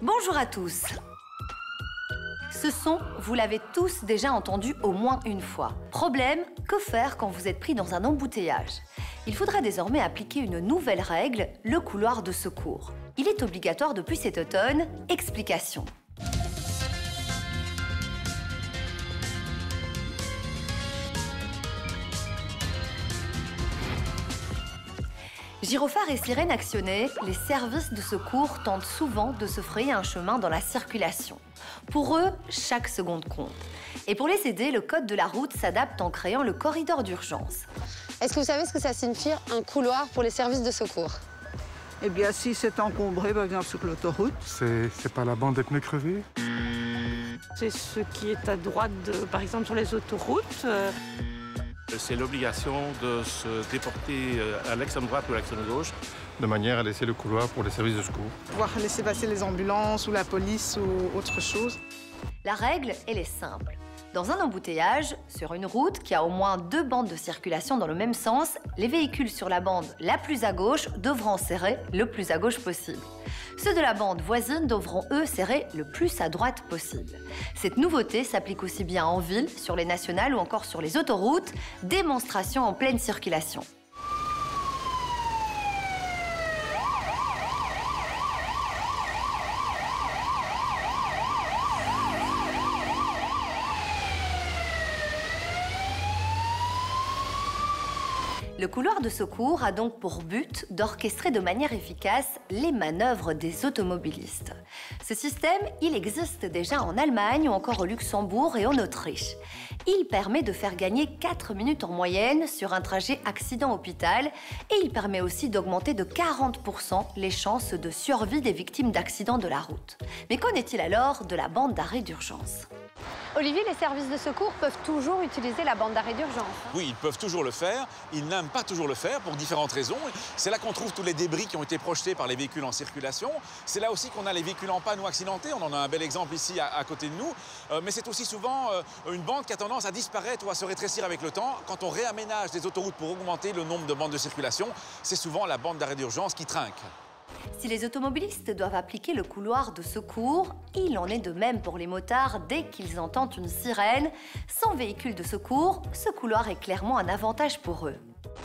Bonjour à tous. Ce son, vous l'avez tous déjà entendu au moins une fois. Problème, que faire quand vous êtes pris dans un embouteillage? Il faudra désormais appliquer une nouvelle règle, le couloir de secours. Il est obligatoire depuis cet automne. Explication. Gyrophares et sirènes actionnés, les services de secours tentent souvent de se frayer un chemin dans la circulation. Pour eux, chaque seconde compte. Et pour les aider, le code de la route s'adapte en créant le corridor d'urgence. Est-ce que vous savez ce que ça signifie, un couloir pour les services de secours? Eh bien, si c'est encombré, par exemple sur l'autoroute. C'est pas la bande des pneus crevés? C'est ce qui est à droite, par exemple, sur les autoroutes. C'est l'obligation de se déporter à l'extrême droite ou à l'extrême gauche. De manière à laisser le couloir pour les services de secours. Pouvoir laisser passer les ambulances ou la police ou autre chose. La règle, elle est simple. Dans un embouteillage, sur une route qui a au moins 2 bandes de circulation dans le même sens, les véhicules sur la bande la plus à gauche devront serrer le plus à gauche possible. Ceux de la bande voisine devront, eux, serrer le plus à droite possible. Cette nouveauté s'applique aussi bien en ville, sur les nationales ou encore sur les autoroutes. Démonstration en pleine circulation. Le couloir de secours a donc pour but d'orchestrer de manière efficace les manœuvres des automobilistes. Ce système, il existe déjà en Allemagne ou encore au Luxembourg et en Autriche. Il permet de faire gagner 4 minutes en moyenne sur un trajet accident-hôpital et il permet aussi d'augmenter de 40% les chances de survie des victimes d'accidents de la route. Mais qu'en est-il alors de la bande d'arrêt d'urgence ? Olivier, les services de secours peuvent toujours utiliser la bande d'arrêt d'urgence. Oui, ils peuvent toujours le faire. Ils n'aiment pas toujours le faire pour différentes raisons. C'est là qu'on trouve tous les débris qui ont été projetés par les véhicules en circulation. C'est là aussi qu'on a les véhicules en panne ou accidentés. On en a un bel exemple ici à côté de nous. Mais c'est aussi souvent une bande qui a tendance à disparaître ou à se rétrécir avec le temps. Quand on réaménage des autoroutes pour augmenter le nombre de bandes de circulation, c'est souvent la bande d'arrêt d'urgence qui trinque. Si les automobilistes doivent appliquer le couloir de secours, il en est de même pour les motards dès qu'ils entendent une sirène. Sans véhicule de secours, ce couloir est clairement un avantage pour eux.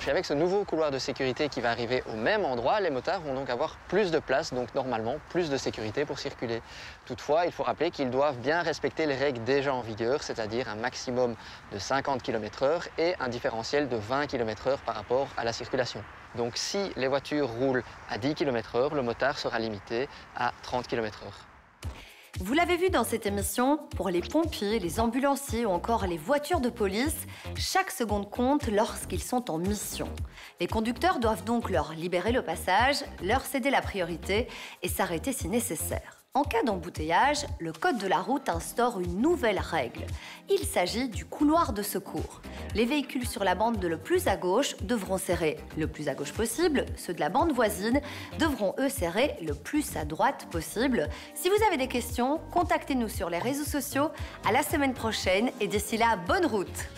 Puis avec ce nouveau couloir de sécurité qui va arriver au même endroit, les motards vont donc avoir plus de place, donc normalement plus de sécurité pour circuler. Toutefois, il faut rappeler qu'ils doivent bien respecter les règles déjà en vigueur, c'est-à-dire un maximum de 50 km/h et un différentiel de 20 km/h par rapport à la circulation. Donc si les voitures roulent à 10 km/h, le motard sera limité à 30 km/h. Vous l'avez vu dans cette émission, pour les pompiers, les ambulanciers ou encore les voitures de police, chaque seconde compte lorsqu'ils sont en mission. Les conducteurs doivent donc leur libérer le passage, leur céder la priorité et s'arrêter si nécessaire. En cas d'embouteillage, le code de la route instaure une nouvelle règle. Il s'agit du couloir de secours. Les véhicules sur la bande de le plus à gauche devront serrer le plus à gauche possible. Ceux de la bande voisine devront eux serrer le plus à droite possible. Si vous avez des questions, contactez-nous sur les réseaux sociaux. À la semaine prochaine et d'ici là, bonne route!